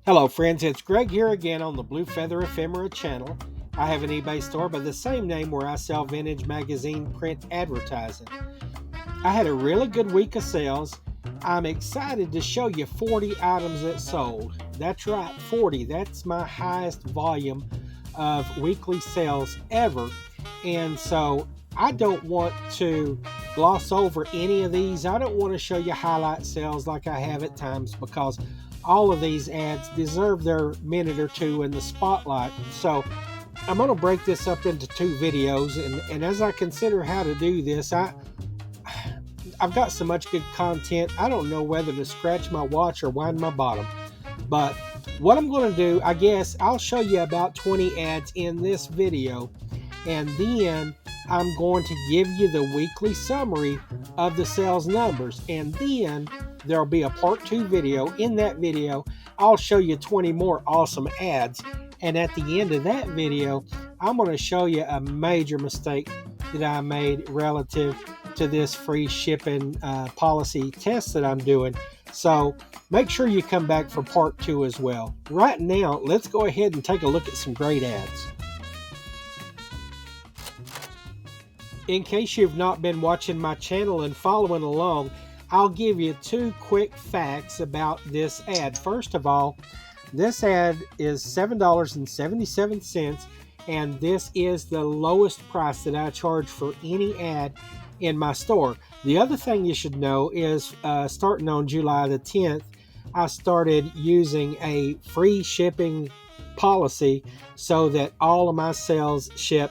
Hello friends, it's Greg here again on the Blue Feather Ephemera channel. I have an eBay store by the same name where I sell vintage magazine print advertising. I had a really good week of sales. I'm excited to show you 40 items that sold. That's right, 40. That's my highest volume of weekly sales ever. And so I don't want to gloss over any of these. I don't want to show you highlight sales like I have at times because all of these ads deserve their minute or two in the spotlight. So I'm going to break this up into two videos, and as I consider how to do this, I've got so much good content, I don't know whether to scratch my watch or wind my bottom. But what I'm going to do, I guess I'll show you about 20 ads in this video, and then I'm going to give you the weekly summary of the sales numbers, and then there'll be a part 2 video. In that video, I'll show you 20 more awesome ads, and at the end of that video, I'm going to show you a major mistake that I made relative to this free shipping policy test that I'm doing. So make sure you come back for part 2 as well. Right now, let's go ahead and take a look at some great ads. In case you've not been watching my channel and following along, I'll give you two quick facts about this ad. First of all, this ad is $7.77, and this is the lowest price that I charge for any ad in my store. The other thing you should know is starting on July the 10th, I started using a free shipping policy so that all of my sales ship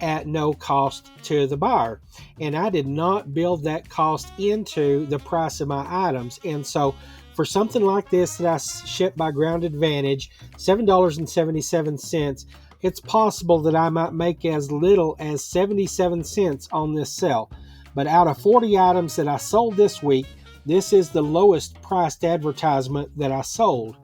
at no cost to the buyer, and I did not build that cost into the price of my items. And so for something like this that I ship by Ground Advantage, $7.77, it's possible that I might make as little as 77 cents on this sale. But out of 40 items that I sold this week, this is the lowest priced advertisement that I sold.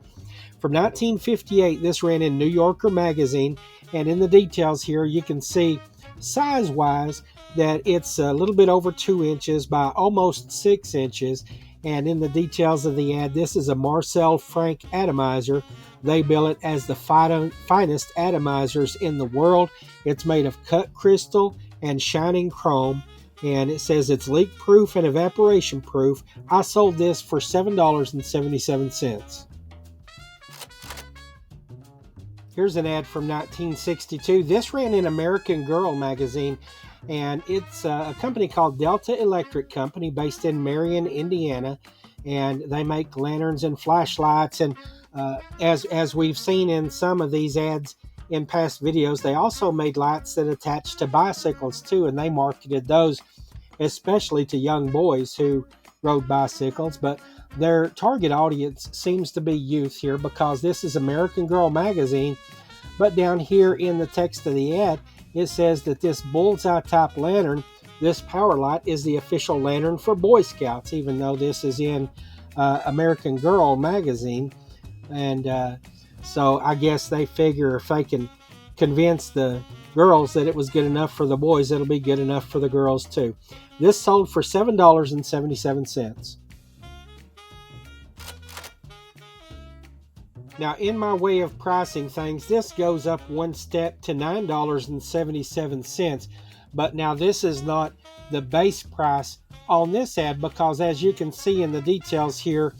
From 1958, this ran in New Yorker magazine, and in the details here you can see size-wise that it's a little bit over 2 inches by almost 6 inches. And in the details of the ad, this is a Marcel Franck atomizer. They bill it as the finest atomizers in the world. It's made of cut crystal and shining chrome, and it says it's leak proof and evaporation proof. I sold this for $7.77. Here's an ad from 1962. This ran in American Girl magazine, and it's a company called Delta Electric Company based in Marion, Indiana, and they make lanterns and flashlights. And as we've seen in some of these ads in past videos, they also made lights that attach to bicycles too, and they marketed those especially to young boys who rode bicycles. But their target audience seems to be youth here because this is American Girl magazine. But down here in the text of the ad, it says that this bullseye type lantern, this power light, is the official lantern for Boy Scouts, even though this is in American Girl magazine. And so I guess they figure if they can convince the girls that it was good enough for the boys, it'll be good enough for the girls too. This sold for $7.77. Now, in my way of pricing things, this goes up one step to $9.77. But now this is not the base price on this ad because, as you can see in the details here,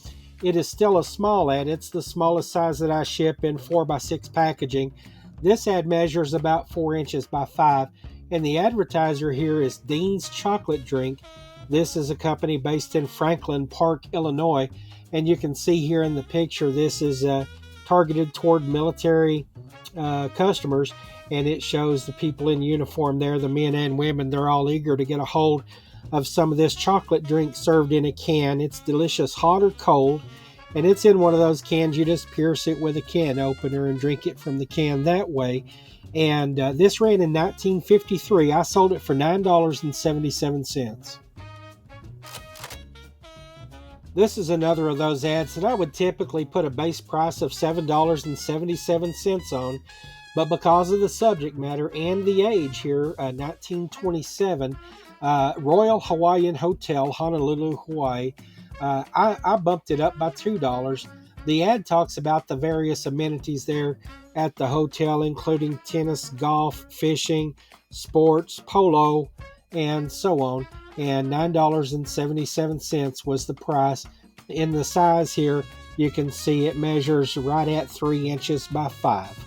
it is still a small ad. It's the smallest size that I ship in 4x6 packaging. This ad measures about 4 inches by 5. And the advertiser here is Dean's Chocolate Drink. This is a company based in Franklin Park, Illinois. And you can see here in the picture, this is targeted toward military customers, and it shows the people in uniform there, the men and women. They're all eager to get a hold of some of this chocolate drink served in a can. It's delicious, hot or cold, and it's in one of those cans. You just pierce it with a can opener and drink it from the can that way. And this ran in 1953. I sold it for $9.77. This is another of those ads that I would typically put a base price of $7.77 on, but because of the subject matter and the age here, 1927, Royal Hawaiian Hotel, Honolulu, Hawaii, I bumped it up by $2. The ad talks about the various amenities there at the hotel, including tennis, golf, fishing, sports, polo, and so on. And $9.77 was the price. In the size here, you can see it measures right at 3 inches by 5.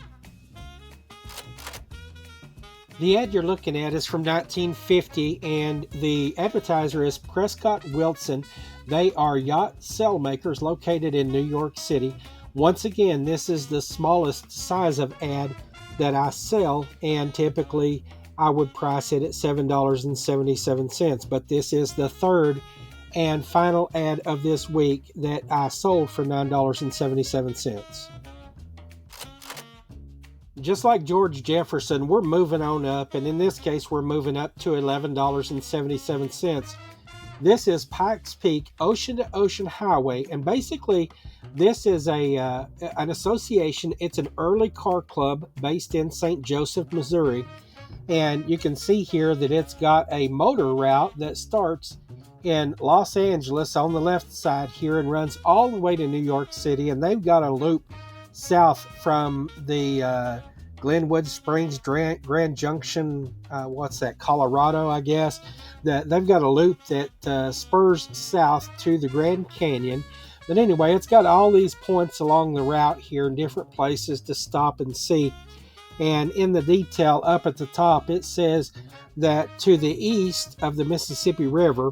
The ad you're looking at is from 1950, and the advertiser is Prescott Wilson. They are yacht sail makers located in New York City. Once again, this is the smallest size of ad that I sell, and typically I would price it at $7.77, but this is the third and final ad of this week that I sold for $9.77. Just like George Jefferson, we're moving on up, and in this case, we're moving up to $11.77. This is Pikes Peak Ocean to Ocean Highway, and basically, this is an association. It's an early car club based in St. Joseph, Missouri, and you can see here that it's got a motor route that starts in Los Angeles on the left side here and runs all the way to New York City, and they've got a loop south from the Glenwood Springs, Grand Junction, Colorado, I guess. They've got a loop that spurs south to the Grand Canyon. But anyway, it's got all these points along the route here in different places to stop and see. And in the detail up at the top, it says that to the east of the Mississippi River,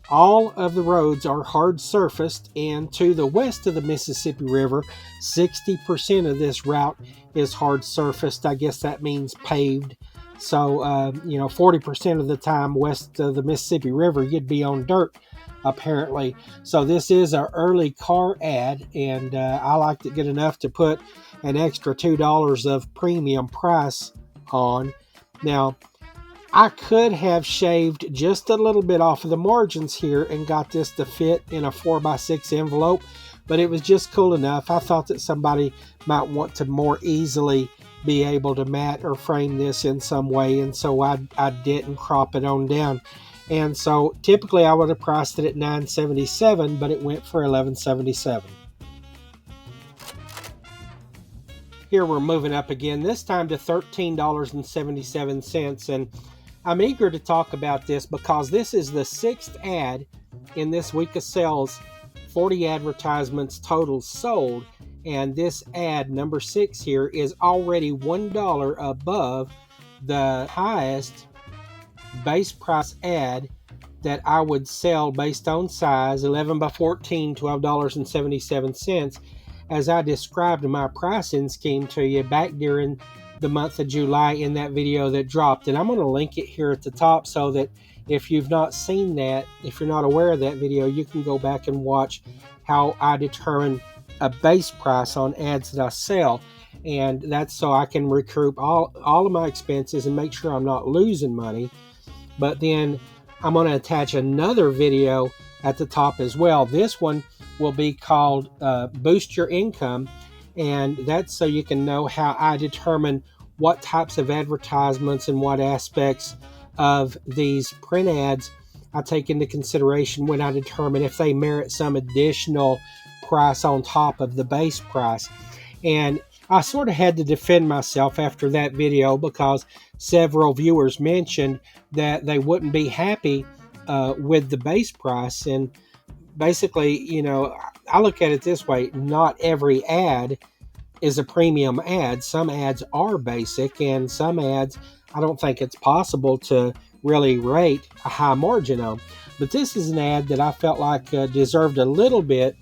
all of the roads are hard surfaced, and to the west of the Mississippi River, 60% of this route is hard surfaced. I guess that means paved. So, 40% of the time west of the Mississippi River, you'd be on dirt, apparently. So this is an early car ad, and I liked it good enough to put an extra $2 of premium price on. Now, I could have shaved just a little bit off of the margins here and got this to fit in a 4x6 envelope, but it was just cool enough. I thought that somebody might want to more easily be able to mat or frame this in some way, and so I didn't crop it on down. And so typically I would have priced it at $9.77, but it went for $11.77. Here we're moving up again, this time to $13.77, and I'm eager to talk about this because this is the 6th ad in this week of sales, 40 advertisements total sold, and this ad, number 6 here, is already $1 above the highest base price ad that I would sell based on size, 11 by 14, $12.77, as I described my pricing scheme to you back during the month of July in that video that dropped. And I'm going to link it here at the top so that if you've not seen that, if you're not aware of that video, you can go back and watch how I determine a base price on ads that I sell. And that's so I can recoup all of my expenses and make sure I'm not losing money. But then I'm going to attach another video at the top as well. This one will be called Boost Your Income, and that's so you can know how I determine what types of advertisements and what aspects of these print ads I take into consideration when I determine if they merit some additional price on top of the base price. And I sort of had to defend myself after that video because several viewers mentioned that they wouldn't be happy with the base price. And basically, I look at it this way: not every ad is a premium ad. Some ads are basic, and some ads I don't think it's possible to really rate a high margin on. But this is an ad that I felt like deserved a little bit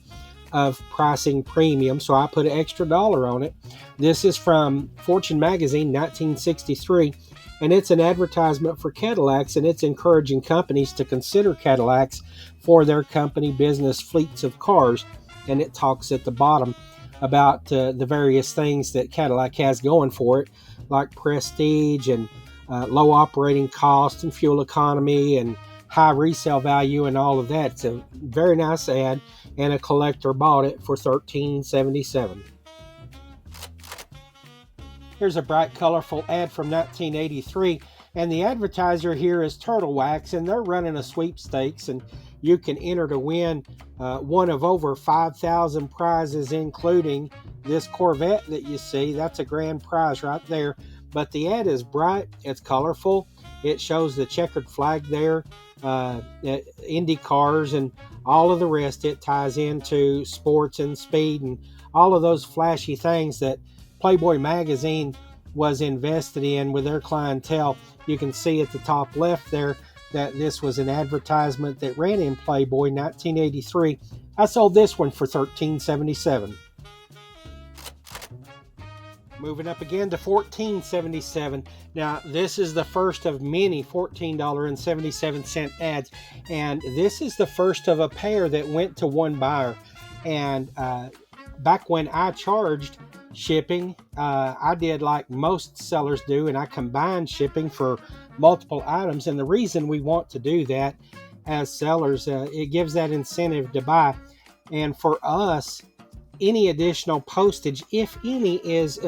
of pricing premium, so I put an extra $1 on it. This is from Fortune Magazine, 1963, and it's an advertisement for Cadillacs, and it's encouraging companies to consider Cadillacs for their company business fleets of cars. And it talks at the bottom about the various things that Cadillac has going for it, like prestige and low operating cost and fuel economy and high resale value and all of that. It's a very nice ad, and a collector bought it for $13.77. Here's a bright, colorful ad from 1983. And the advertiser here is Turtle Wax, and they're running a sweepstakes, and you can enter to win one of over 5,000 prizes, including this Corvette that you see. That's a grand prize right there. But the ad is bright, it's colorful, it shows the checkered flag there, Indy cars, and all of the rest. It ties into sports and speed and all of those flashy things that Playboy magazine was invested in with their clientele. You can see at the top left there that this was an advertisement that ran in Playboy 1983. I sold this one for $13.77. Moving up again to $14.77. Now, this is the first of many $14.77 ads, and this is the first of a pair that went to one buyer. And back when I charged shipping, I did like most sellers do, and I combined shipping for multiple items. And the reason we want to do that as sellers, it gives that incentive to buy. And for us, any additional postage, if any, is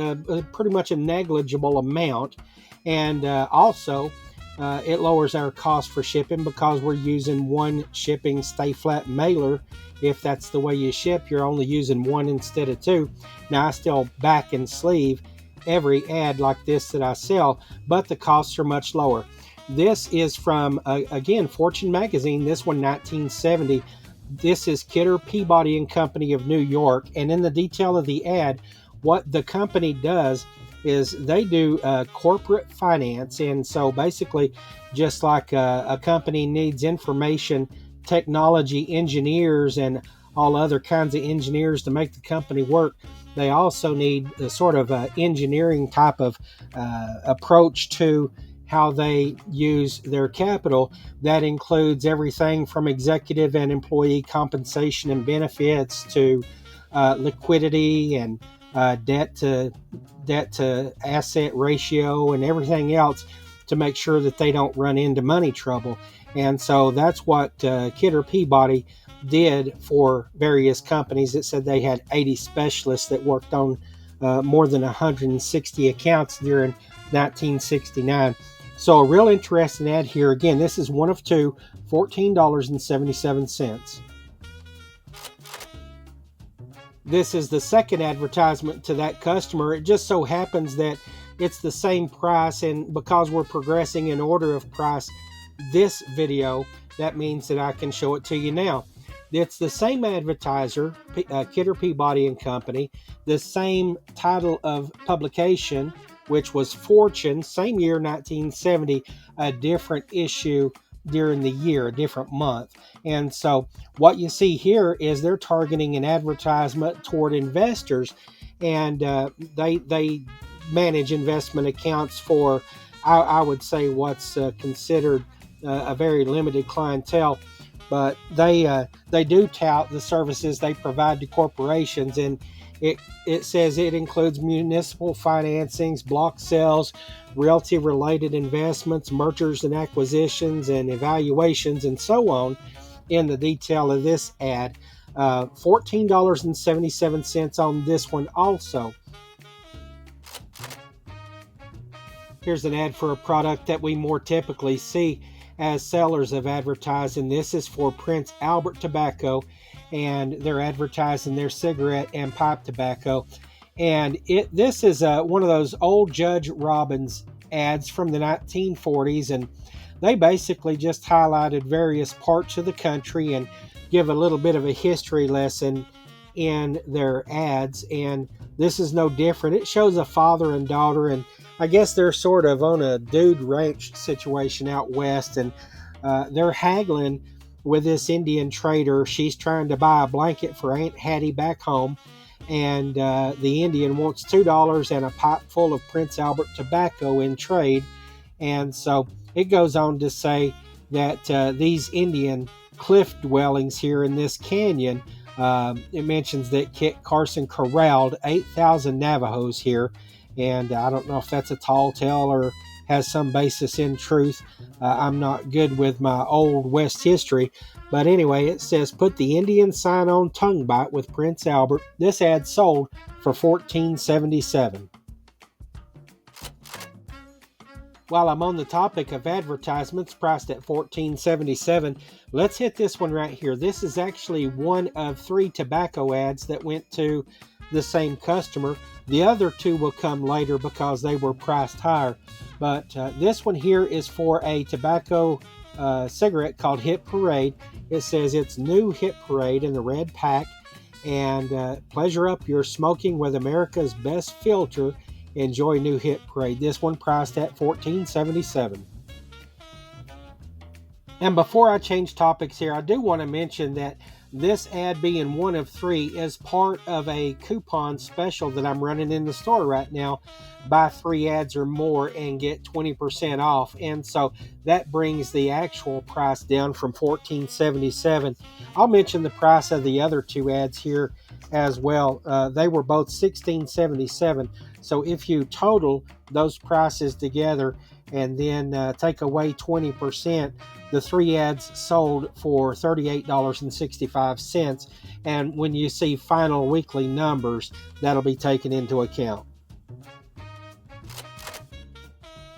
pretty much a negligible amount. And also, it lowers our cost for shipping because we're using one shipping stay flat mailer. If that's the way you ship, you're only using one instead of two. Now, I still back and sleeve every ad like this that I sell, but the costs are much lower. This is from, again, Fortune magazine. This one, 1970. This is Kidder, Peabody and Company of New York. And in the detail of the ad, what the company does is they do corporate finance. And so basically, just like a company needs information technology engineers and all other kinds of engineers to make the company work, they also need a sort of engineering type of approach to how they use their capital. That includes everything from executive and employee compensation and benefits to liquidity and debt to asset ratio and everything else to make sure that they don't run into money trouble. And so that's what Kidder Peabody did for various companies. It said they had 80 specialists that worked on more than 160 accounts during 1969. So a real interesting ad here. Again, this is one of two, $14.77. This is the second advertisement to that customer. It just so happens that it's the same price, and because we're progressing in order of price this video, that means that I can show it to you now. It's the same advertiser, Kidder Peabody and Company, the same title of publication, which was Fortune, same year, 1970, a different issue during the year, a different month. And so what you see here is they're targeting an advertisement toward investors, and they manage investment accounts for, I would say, what's considered a very limited clientele. But they do tout the services they provide to corporations, and it says it includes municipal financings, block sales, realty-related investments, mergers and acquisitions, and evaluations, and so on in the detail of this ad. $14.77 on this one also. Here's an ad for a product that we more typically see as sellers of advertising. This is for Prince Albert Tobacco, and they're advertising their cigarette and pipe tobacco. And this is one of those old Judge Robbins ads from the 1940s, and they basically just highlighted various parts of the country and give a little bit of a history lesson in their ads. And this is no different. It shows a father and daughter, and I guess they're sort of on a dude ranch situation out west, and they're haggling with this Indian trader. She's trying to buy a blanket for Aunt Hattie back home, and the Indian wants $2 and a pipe full of Prince Albert tobacco in trade. And so it goes on to say that these Indian cliff dwellings here in this canyon, it mentions that Kit Carson corralled 8,000 Navajos here. And I don't know if that's a tall tale or has some basis in truth. I'm not good with my old West history. But anyway, it says, put the Indian sign on tongue bite with Prince Albert. This ad sold for $14.77. While I'm on the topic of advertisements priced at $14.77, let's hit this one right here. This is actually one of 3 tobacco ads that went to the same customer. The other 2 will come later because they were priced higher. But this one here is for a tobacco cigarette called Hit Parade. It says it's new Hit Parade in the red pack. And pleasure up your smoking with America's best filter. Enjoy new Hit Parade. This one priced at $14.77. And before I change topics here, I do want to mention that this ad being one of 3 is part of a coupon special that I'm running in the store right now. Buy 3 ads or more and get 20% off. And so that brings the actual price down from $14.77. I'll mention the price of the other 2 ads here as well. They were both $16.77. So if you total those prices together and then take away 20%, the 3 ads sold for $38.65. And when you see final weekly numbers, that'll be taken into account.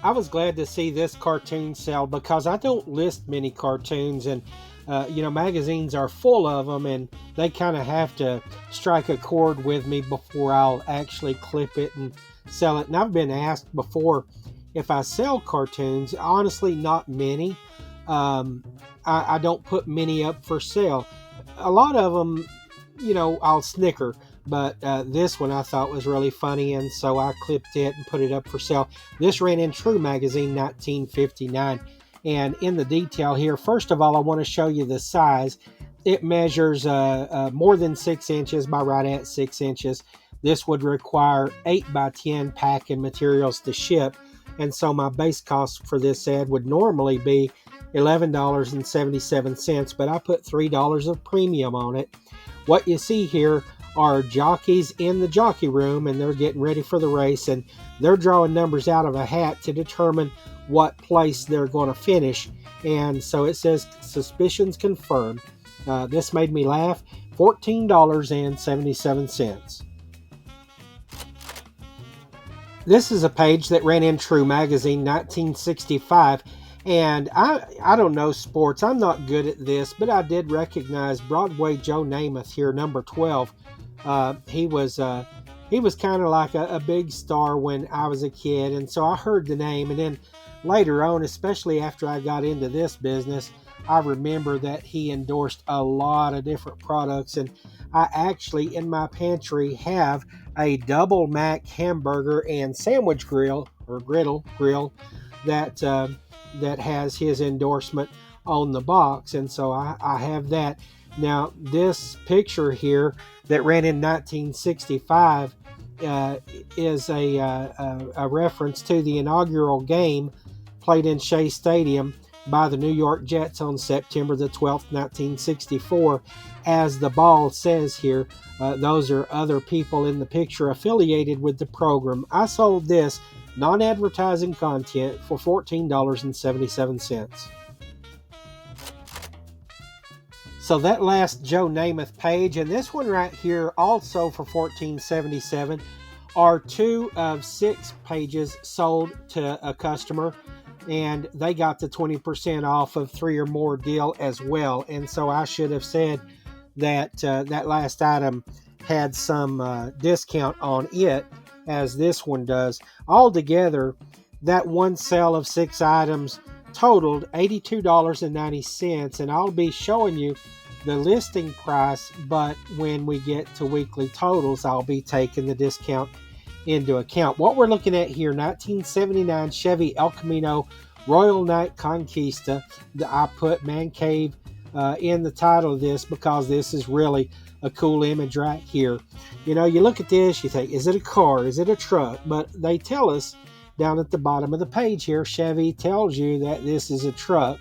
I was glad to see this cartoon sell because I don't list many cartoons, and magazines are full of them, and they kind of have to strike a chord with me before I'll actually clip it and sell it. And I've been asked before if I sell cartoons. Honestly, not many. I don't put many up for sale. A lot of them, I'll snicker. But this one I thought was really funny, and so I clipped it and put it up for sale. This ran in True Magazine 1959. And in the detail here, first of all, I want to show you the size. It measures more than 6 inches by right at 6 inches. This would require 8 by 10 packing materials to ship. And so my base cost for this ad would normally be $11.77, but I put $3 of premium on it. What you see here are jockeys in the jockey room, and they're getting ready for the race, and they're drawing numbers out of a hat to determine what place they're going to finish. And so it says suspicions confirmed. This made me laugh. $14.77. This is a page that ran in True Magazine 1965. And I don't know sports. I'm not good at this, but I did recognize Broadway Joe Namath here, number 12. He was kind of like a big star when I was a kid, and so I heard the name. And then later on, especially after I got into this business, I remember that he endorsed a lot of different products. And I actually, in my pantry, have a Double Mac hamburger and sandwich grill or griddle that has his endorsement on the box, and so I have that. Now, this picture here that ran in 1965 is a reference to the inaugural game played in Shea Stadium by the New York Jets on September the 12th, 1964. As the ball says here, those are other people in the picture affiliated with the program. I sold this non-advertising content for $14.77. So that last Joe Namath page, and this one right here also for $14.77, are 2 of 6 pages sold to a customer, and they got the 20% off of 3 or more deal as well. And so I should have said that that last item had some discount on it, as this one does. Altogether, that one sale of 6 items totaled $82.90, and I'll be showing you the listing price, but when we get to weekly totals, I'll be taking the discount into account. What we're looking at here, 1979 Chevy El Camino Royal Night Conquista. I put Man Cave in the title of this because this is really a cool image right here. You look at this, you think, is it a car? Is it a truck? But they tell us down at the bottom of the page here, Chevy tells you that this is a truck.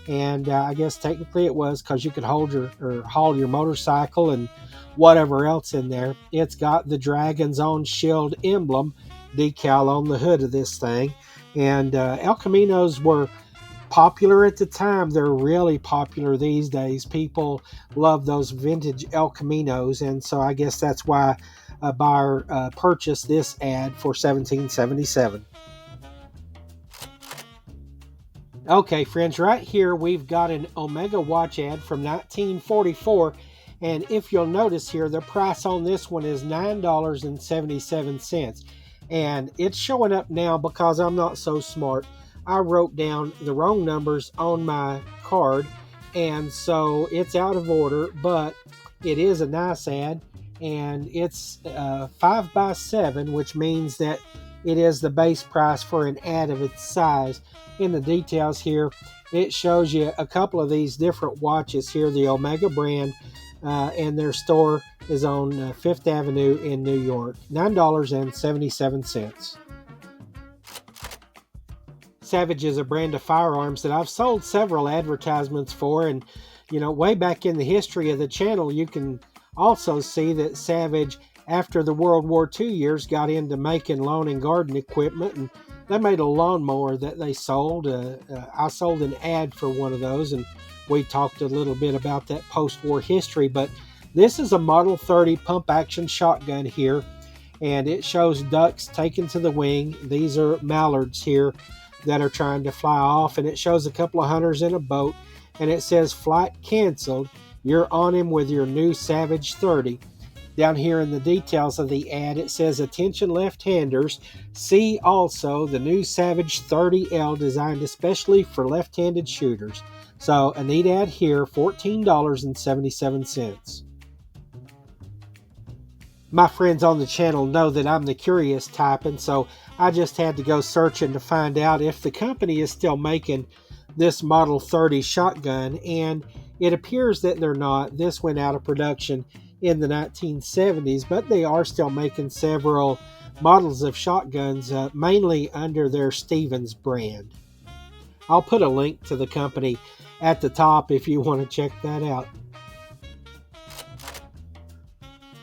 And I guess technically it was, because you could haul your motorcycle and whatever else in there. It's got the Dragon's Own Shield emblem decal on the hood of this thing. And El Caminos were popular at the time. They're really popular these days. People love those vintage El Caminos, and so I guess that's why a buyer purchased this ad for $17.77. Okay, friends, right here we've got an Omega watch ad from 1944. And if you'll notice here, the price on this one is $9.77. And it's showing up now because I'm not so smart. I wrote down the wrong numbers on my card, and so it's out of order, but it is a nice ad, and it's 5x7, which means that it is the base price for an ad of its size. In the details here, it shows you a couple of these different watches here, the Omega brand, and their store is on Fifth Avenue in New York. $9.77. Savage is a brand of firearms that I've sold several advertisements for, and way back in the history of the channel, you can also see that Savage, after the World War II years, got into making lawn and garden equipment, and they made a lawnmower that they sold. I sold an ad for one of those, and we talked a little bit about that post-war history. But this is a Model 30 pump-action shotgun here, and it shows ducks taken to the wing. These are mallards here that are trying to fly off, and it shows a couple of hunters in a boat, and it says flight canceled. You're on him with your new Savage 30. Down here in the details of the ad, it says, attention left-handers, see also the new Savage 30L designed especially for left-handed shooters. So a neat ad here, $14.77. My friends on the channel know that I'm the curious type, and so I just had to go searching to find out if the company is still making this Model 30 shotgun, and it appears that they're not. This went out of production in the 1970s, but they are still making several models of shotguns, mainly under their Stevens brand. I'll put a link to the company at the top if you want to check that out.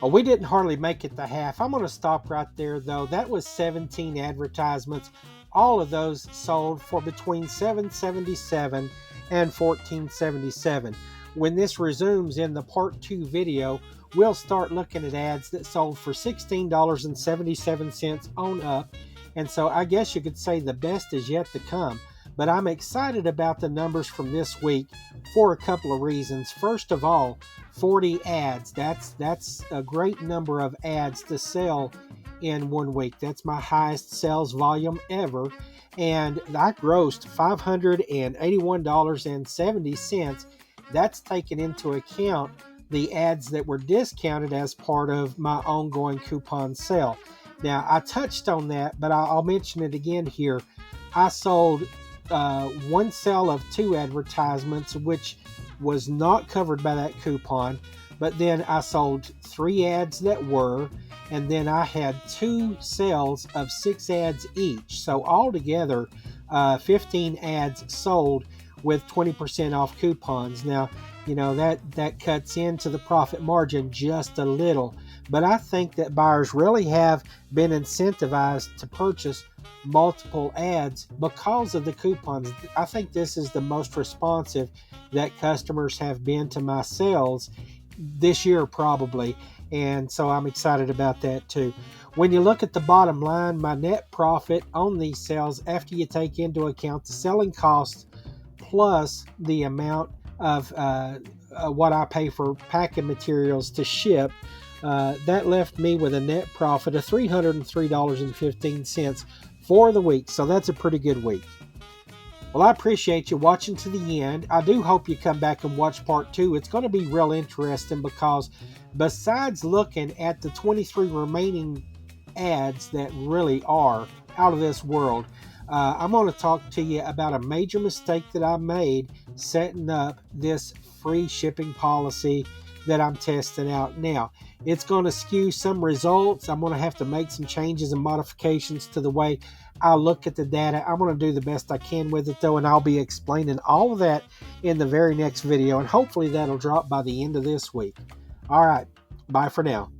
Oh, we didn't hardly make it to half. I'm going to stop right there, though. That was 17 advertisements. All of those sold for between $7.77 and $14.77. When this resumes in the part 2 video, we'll start looking at ads that sold for $16.77 on up. And so I guess you could say the best is yet to come. But I'm excited about the numbers from this week for a couple of reasons. First of all, 40 ads. That's a great number of ads to sell in 1 week. That's my highest sales volume ever. And I grossed $581.70. That's taken into account the ads that were discounted as part of my ongoing coupon sale. Now, I touched on that, but I'll mention it again here. I sold one sale of 2 advertisements, which was not covered by that coupon, but then I sold 3 ads that were, and then I had 2 sales of 6 ads each. So altogether, 15 ads sold with 20% off coupons. Now, that cuts into the profit margin just a little, but I think that buyers really have been incentivized to purchase multiple ads because of the coupons. I think this is the most responsive that customers have been to my sales this year, probably, and so I'm excited about that too. When you look at the bottom line, my net profit on these sales, after you take into account the selling costs plus the amount of what I pay for packing materials to ship, that left me with a net profit of $303.15 for the week. So that's a pretty good week. Well, I appreciate you watching to the end. I do hope you come back and watch part 2. It's going to be real interesting because besides looking at the 23 remaining ads that really are out of this world, I'm going to talk to you about a major mistake that I made setting up this free shipping policy that I'm testing out now. It's going to skew some results. I'm going to have to make some changes and modifications to the way I look at the data. I'm going to do the best I can with it, though, and I'll be explaining all of that in the very next video, and hopefully that'll drop by the end of this week. All right, bye for now.